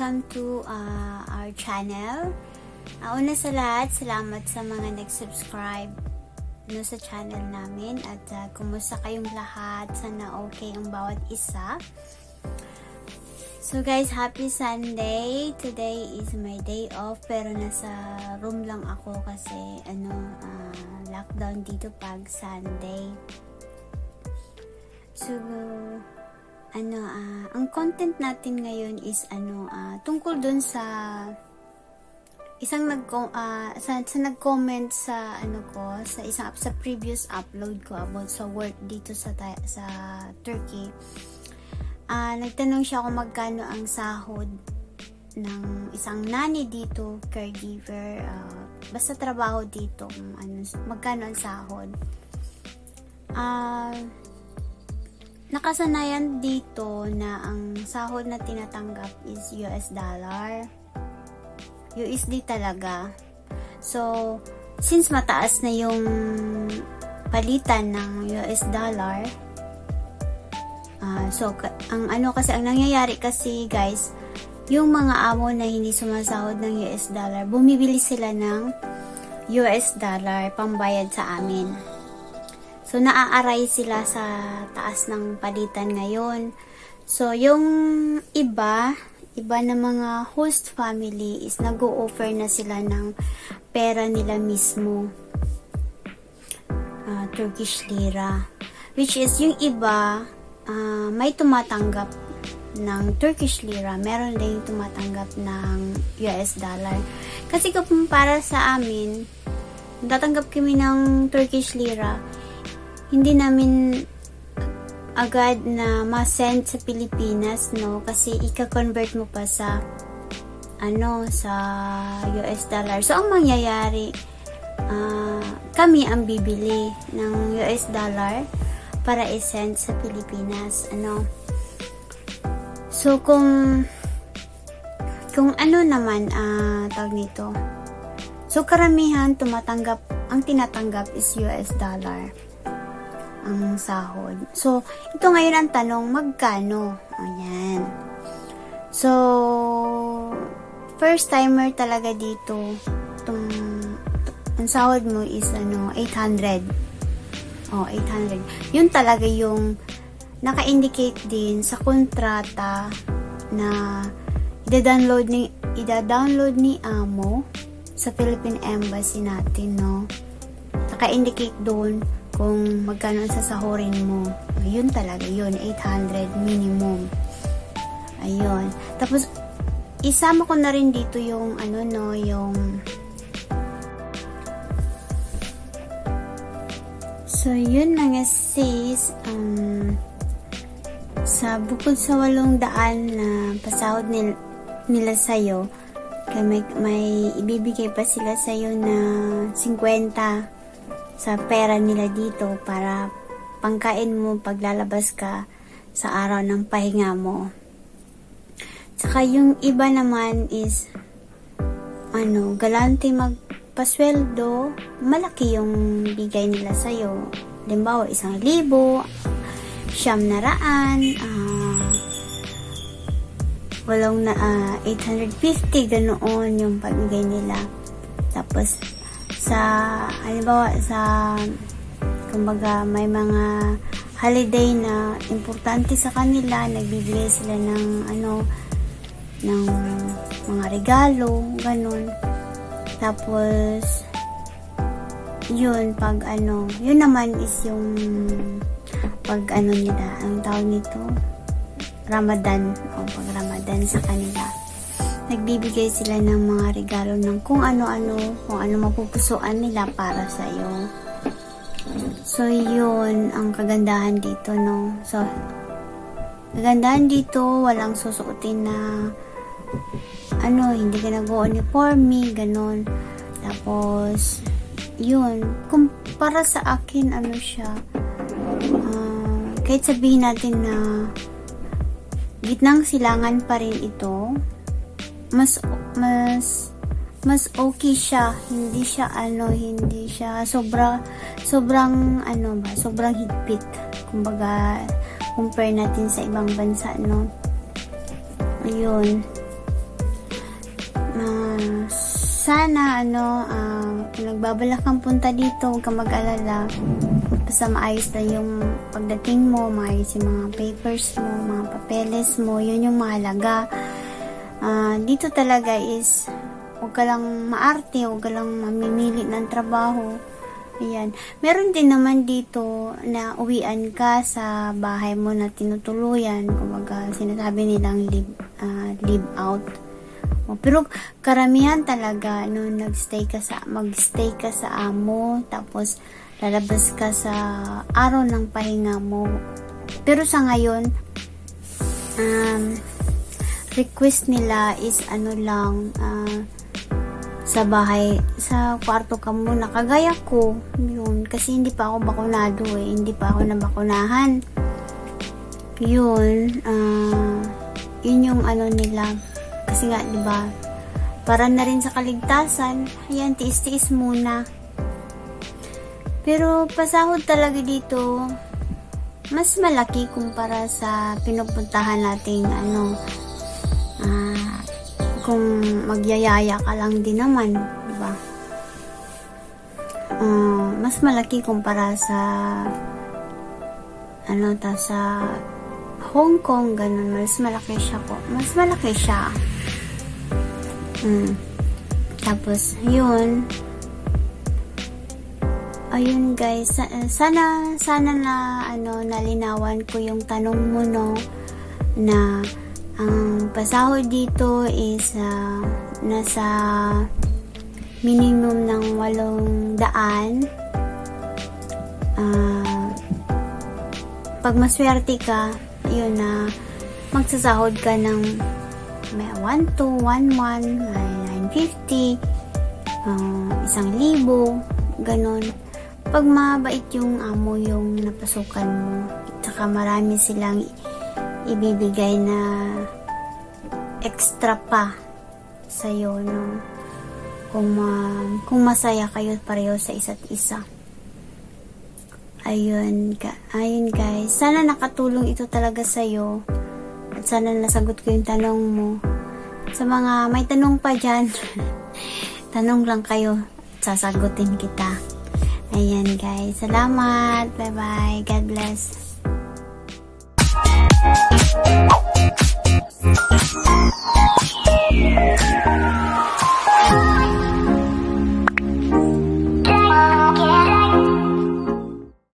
welcome to our channel. Una sa lahat, salamat sa mga nag-subscribe sa channel namin at kumusta kayong lahat? Sana okay ang bawat isa. So guys, happy Sunday. Today is my day off pero nasa room lang ako kasi lockdown dito pag Sunday. So ang content natin ngayon is tungkol dun sa isang nag-comment sa sa previous upload ko about sa work dito sa Turkey. Nagtanong siya kung magkano ang sahod ng isang nanny dito, caregiver, basta trabaho dito, magkano ang sahod. Nakasanayan dito na ang sahod na tinatanggap is US dollar. USD talaga. So, since mataas na yung palitan ng US dollar, ang nangyayari kasi guys, yung mga amo na hindi sumasahod ng US dollar, bumibili sila ng US dollar pambayad sa amin. So, naaaray sila sa taas ng palitan ngayon. So, yung iba na mga host family is nag-o-offer na sila ng pera nila mismo. Turkish lira. Which is, yung iba, may tumatanggap ng Turkish lira. Meron din tumatanggap ng US dollar. Kasi kung para sa amin, tatanggap kami ng Turkish lira, hindi namin agad na ma-send sa Pilipinas, no? Kasi ika-convert mo pa sa sa US dollar. So, ang mangyayari, kami ang bibili ng US dollar para i-send sa Pilipinas, So, kung naman, tawag nito. So, karamihan ang tinatanggap is US dollar ang sahod. So, ito ngayon ang tanong, magkano? Ayan. So, first timer talaga dito, ang sahod mo is 800. 800. Yun talaga yung naka-indicate din sa kontrata na ida-download ni amo sa Philippine Embassy natin, no? Naka-indicate doon kung magkano ang sasahurin mo. Yun talaga yun, 800 minimum. Ayun. Tapos, isama ko na rin dito yung So, yun mga sis, bukod sa 800 na pasahod nila sa'yo, may ibibigay pa sila sa'yo na 50 sa pera nila dito para pangkain mo paglalabas ka sa araw ng pahinga mo. Saka yung iba naman is galante magpasweldo, malaki yung bigay nila sa'yo. Halimbawa, 1,000, 850, ganoon yung pagbigay nila. Tapos, kumbaga may mga holiday na importante sa kanila, nagbibigay sila ng mga regalo, ganun. Tapos yun naman is yung nila, ang tawag nito, Ramadan, pag Ramadan sa kanila. Nagbibigay sila ng mga regalo ng kung ano mapupusuan nila para sa iyo. So, yun ang kagandahan dito, no? So, kagandahan dito, walang susuotin na hindi ka nag-uniforme, ganun. Tapos, yun, para sa akin, siya, kahit sabihin natin na gitnang silangan pa rin ito, mas okay siya, hindi siya sobrang higpit, kumbaga compare natin sa ibang bansa, no? Ayun. sana, kung nagbabalak kang punta dito, huwag kang mag-alala. Basta maayos lang yung pagdating mo, maayos yung mga papers mo, mga papeles mo, yun yung mahalaga. Dito talaga is, huwag ka lang maarte, huwag ka lang mamimili ng trabaho. Ayan. Meron din naman dito na uwian ka sa bahay mo na tinutuluyan. Kumbaga, sinasabi nilang live out. Pero karamihan talaga, magstay ka sa amo, tapos lalabas ka sa araw ng pahinga mo. Pero sa ngayon, request nila is sa bahay, sa kwarto ka muna. Kagaya ko, yun. Kasi hindi pa ako bakunado hindi pa ako nabakunahan. Yun, yun yung nila. Kasi nga, diba, para na rin sa kaligtasan, ayan, tiis-tiis muna. Pero pasahod talaga dito, mas malaki kumpara sa pinupuntahan nating kung magyayaya ka lang din naman, diba? Mas malaki kumpara sa sa Hong Kong, ganun. Mas malaki siya. Tapos yun, ayun guys, sana na nalinawan ko yung tanong mo, no, na ang pasahod dito is nasa minimum ng 800. Pag maswerte ka, yun na magsasahod ka ng 1,200, 1,100, 950, 1,000, ganon. Pag mabait yung amo yung napasukan mo, saka marami silang ibibigay na extra pa sa'yo, no? Kung masaya kayo pareho sa isa't isa. Ayun guys, sana nakatulong ito talaga sa'yo at sana nasagot ko yung tanong mo. Sa mga may tanong pa dyan, tanong lang kayo at sasagutin kita. Ayan guys, salamat, bye bye, God bless.